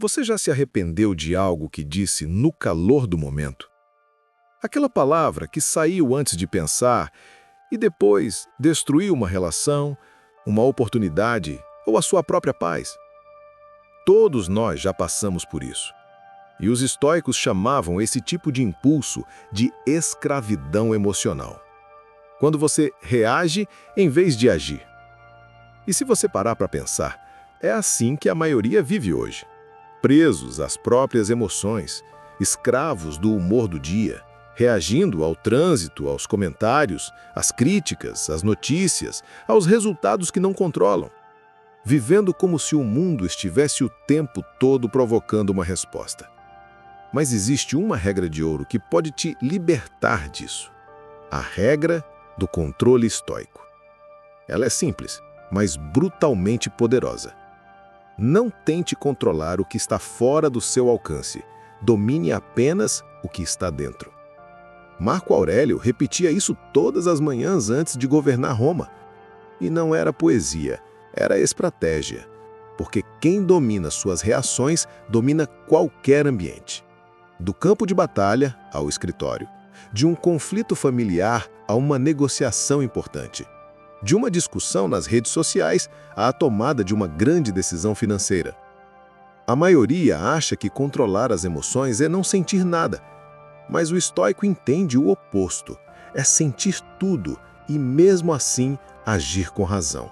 Você já se arrependeu de algo que disse no calor do momento? Aquela palavra que saiu antes de pensar e depois destruiu uma relação, uma oportunidade ou a sua própria paz? Todos nós já passamos por isso. E os estoicos chamavam esse tipo de impulso de escravidão emocional. Quando você reage em vez de agir. E se você parar para pensar, é assim que a maioria vive hoje. Presos às próprias emoções, escravos do humor do dia, reagindo ao trânsito, aos comentários, às críticas, às notícias, aos resultados que não controlam. Vivendo como se o mundo estivesse o tempo todo provocando uma resposta. Mas existe uma regra de ouro que pode te libertar disso. A regra do controle estoico. Ela é simples, mas brutalmente poderosa. Não tente controlar o que está fora do seu alcance. Domine apenas o que está dentro. Marco Aurélio repetia isso todas as manhãs antes de governar Roma. E não era poesia, era estratégia. Porque quem domina suas reações domina qualquer ambiente. Do campo de batalha ao escritório. De um conflito familiar a uma negociação importante. De uma discussão nas redes sociais à tomada de uma grande decisão financeira. A maioria acha que controlar as emoções é não sentir nada, mas o estoico entende o oposto, é sentir tudo e, mesmo assim, agir com razão.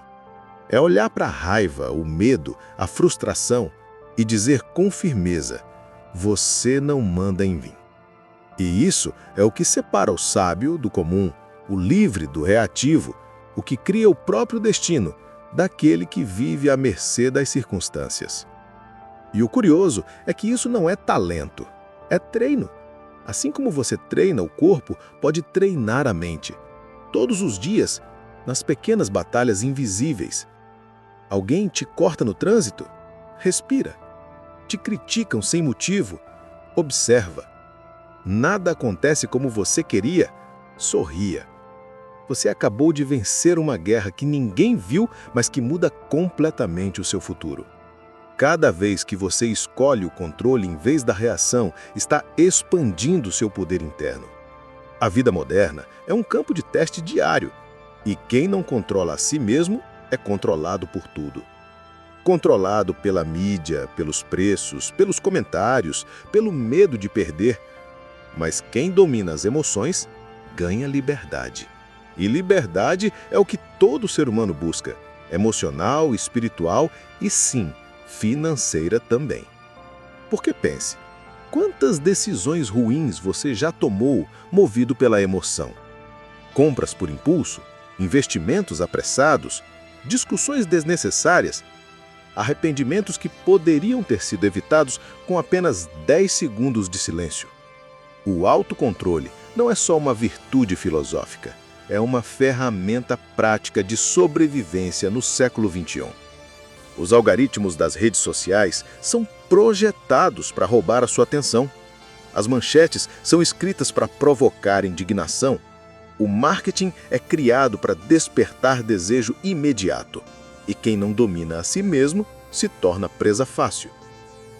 É olhar para a raiva, o medo, a frustração e dizer com firmeza: você não manda em mim. E isso é o que separa o sábio do comum, o livre do reativo, o que cria o próprio destino, daquele que vive à mercê das circunstâncias. E o curioso é que isso não é talento, é treino. Assim como você treina o corpo, pode treinar a mente. Todos os dias, nas pequenas batalhas invisíveis. Alguém te corta no trânsito? Respira. Te criticam sem motivo? Observa. Nada acontece como você queria? Sorria. Você acabou de vencer uma guerra que ninguém viu, mas que muda completamente o seu futuro. Cada vez que você escolhe o controle em vez da reação, está expandindo seu poder interno. A vida moderna é um campo de teste diário, e quem não controla a si mesmo é controlado por tudo. Controlado pela mídia, pelos preços, pelos comentários, pelo medo de perder. Mas quem domina as emoções ganha liberdade. E liberdade é o que todo ser humano busca, emocional, espiritual e, sim, financeira também. Porque pense, quantas decisões ruins você já tomou movido pela emoção? Compras por impulso, investimentos apressados, discussões desnecessárias, arrependimentos que poderiam ter sido evitados com apenas 10 segundos de silêncio. O autocontrole não é só uma virtude filosófica. É uma ferramenta prática de sobrevivência no século XXI. Os algoritmos das redes sociais são projetados para roubar a sua atenção. As manchetes são escritas para provocar indignação. O marketing é criado para despertar desejo imediato. E quem não domina a si mesmo se torna presa fácil.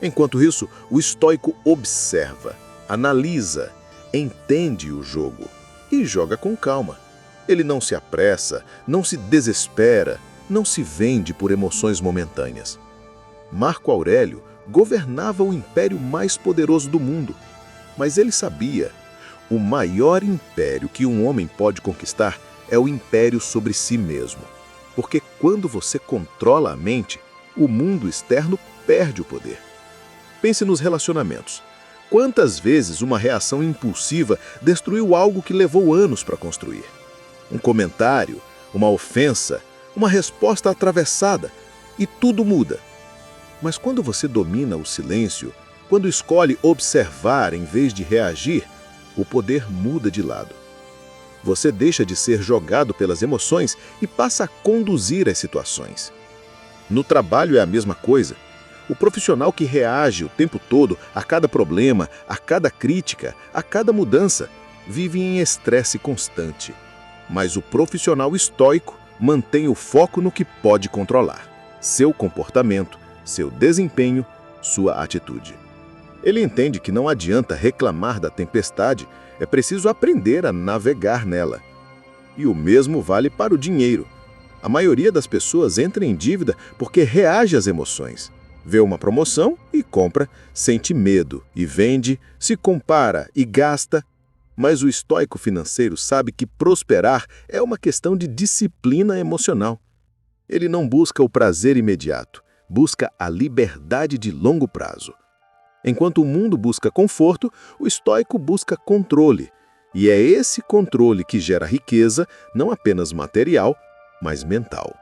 Enquanto isso, o estoico observa, analisa, entende o jogo e joga com calma. Ele não se apressa, não se desespera, não se vende por emoções momentâneas. Marco Aurélio governava o império mais poderoso do mundo, mas ele sabia, o maior império que um homem pode conquistar é o império sobre si mesmo. Porque quando você controla a mente, o mundo externo perde o poder. Pense nos relacionamentos. Quantas vezes uma reação impulsiva destruiu algo que levou anos para construir? Um comentário, uma ofensa, uma resposta atravessada, e tudo muda. Mas quando você domina o silêncio, quando escolhe observar em vez de reagir, o poder muda de lado. Você deixa de ser jogado pelas emoções e passa a conduzir as situações. No trabalho é a mesma coisa. O profissional que reage o tempo todo a cada problema, a cada crítica, a cada mudança, vive em estresse constante. Mas o profissional estoico mantém o foco no que pode controlar: seu comportamento, seu desempenho sua atitude. Ele entende que não adianta reclamar da tempestade, é preciso aprender a navegar nela. E o mesmo vale para o dinheiro. A maioria das pessoas entra em dívida porque reage às emoções. Vê uma promoção e compra, sente medo e vende, se compara e gasta. Mas o estoico financeiro sabe que prosperar é uma questão de disciplina emocional. Ele não busca o prazer imediato, busca a liberdade de longo prazo. Enquanto o mundo busca conforto, o estoico busca controle. E é esse controle que gera riqueza, não apenas material, mas mental.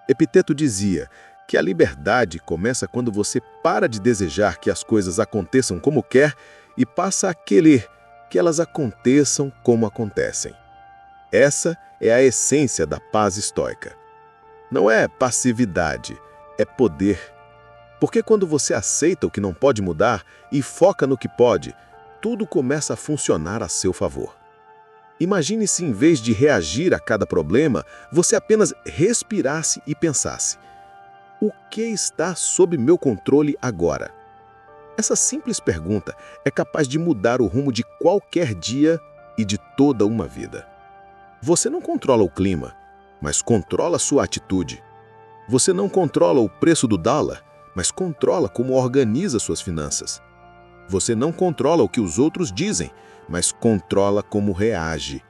Epiteto dizia que a liberdade começa quando você para de desejar que as coisas aconteçam como quer e passa a querer que elas aconteçam como acontecem. Essa é a essência da paz estoica. Não é passividade, é poder. Porque quando você aceita o que não pode mudar e foca no que pode, tudo começa a funcionar a seu favor. Imagine se, em vez de reagir a cada problema, você apenas respirasse e pensasse: o que está sob meu controle agora? Essa simples pergunta é capaz de mudar o rumo de qualquer dia e de toda uma vida. Você não controla o clima, mas controla sua atitude. Você não controla o preço do dólar, mas controla como organiza suas finanças. Você não controla o que os outros dizem, mas controla como reage.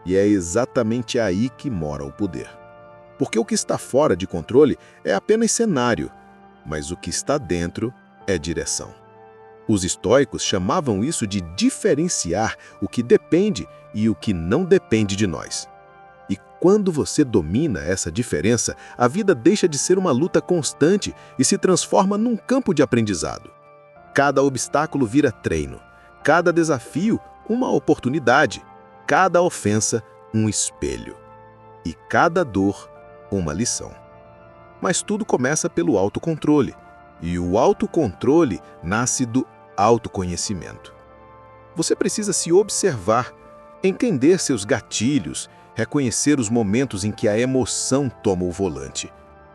E é exatamente aí que mora o poder. Porque o que está fora de controle é apenas cenário, mas o que está dentro é direção. Os estoicos chamavam isso de diferenciar o que depende e o que não depende de nós. E quando você domina essa diferença, a vida deixa de ser uma luta constante e se transforma num campo de aprendizado. Cada obstáculo vira treino, cada desafio uma oportunidade, cada ofensa um espelho e cada dor uma lição. Mas tudo começa pelo autocontrole, e o autocontrole nasce do autoconhecimento. Você precisa se observar, entender seus gatilhos, reconhecer os momentos em que a emoção toma o volante,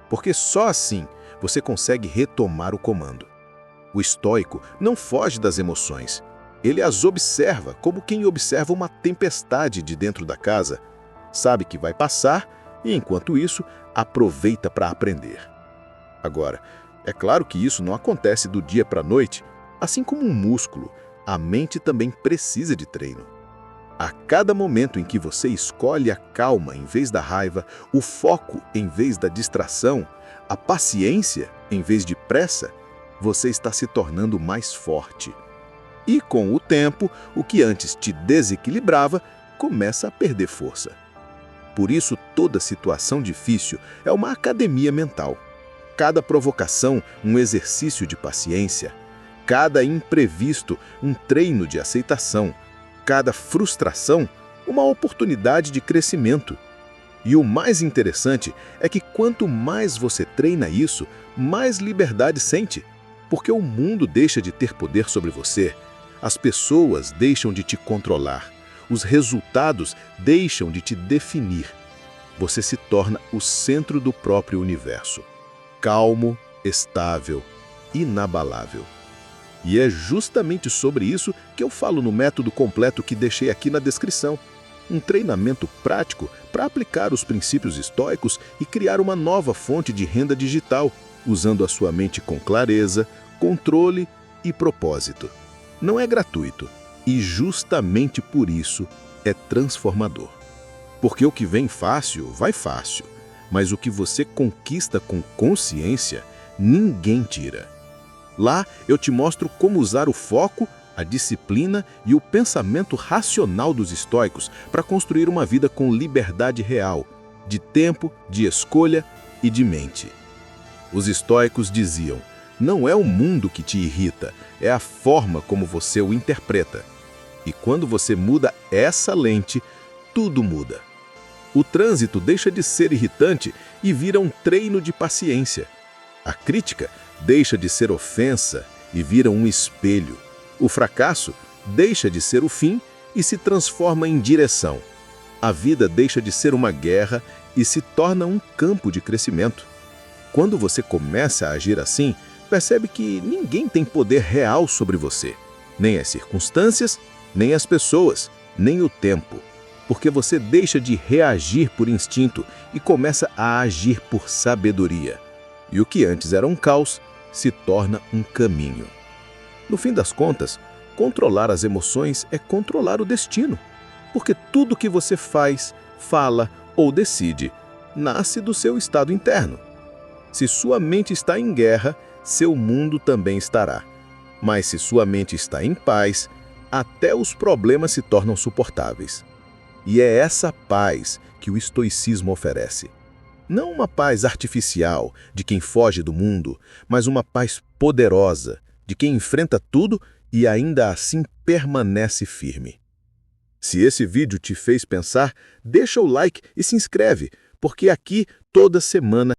porque só assim você consegue retomar o comando. O estoico não foge das emoções. Ele as observa como quem observa uma tempestade de dentro da casa. Sabe que vai passar e, enquanto isso, aproveita para aprender. Agora, é claro que isso não acontece do dia para a noite. Assim como um músculo, a mente também precisa de treino. A cada momento em que você escolhe a calma em vez da raiva, o foco em vez da distração, a paciência em vez de pressa, você está se tornando mais forte. E, com o tempo, o que antes te desequilibrava começa a perder força. Por isso, toda situação difícil é uma academia mental. Cada provocação, um exercício de paciência. Cada imprevisto, um treino de aceitação. Cada frustração, uma oportunidade de crescimento. E o mais interessante é que quanto mais você treina isso, mais liberdade sente. Porque o mundo deixa de ter poder sobre você. As pessoas deixam de te controlar. Os resultados deixam de te definir. Você se torna o centro do próprio universo. Calmo, estável, inabalável. E é justamente sobre isso que eu falo no método completo que deixei aqui na descrição. Um treinamento prático para aplicar os princípios estoicos e criar uma nova fonte de renda digital, usando a sua mente com clareza, controle e propósito. Não é gratuito e justamente por isso é transformador. Porque o que vem fácil, vai fácil, mas o que você conquista com consciência, ninguém tira. Lá eu te mostro como usar o foco, a disciplina e o pensamento racional dos estoicos para construir uma vida com liberdade real, de tempo, de escolha e de mente. Os estoicos diziam: não é o mundo que te irrita, é a forma como você o interpreta. E quando você muda essa lente, tudo muda. O trânsito deixa de ser irritante e vira um treino de paciência. A crítica deixa de ser ofensa e vira um espelho. O fracasso deixa de ser o fim e se transforma em direção. A vida deixa de ser uma guerra e se torna um campo de crescimento. Quando você começa a agir assim, percebe que ninguém tem poder real sobre você, nem as circunstâncias, nem as pessoas, nem o tempo, porque você deixa de reagir por instinto e começa a agir por sabedoria. E o que antes era um caos se torna um caminho. No fim das contas, controlar as emoções é controlar o destino, porque tudo que você faz, fala ou decide nasce do seu estado interno. Se sua mente está em guerra, seu mundo também estará. Mas se sua mente está em paz, até os problemas se tornam suportáveis. E é essa paz que o estoicismo oferece. Não uma paz artificial de quem foge do mundo, mas uma paz poderosa de quem enfrenta tudo e ainda assim permanece firme. Se esse vídeo te fez pensar, deixa o like e se inscreve, porque aqui toda semana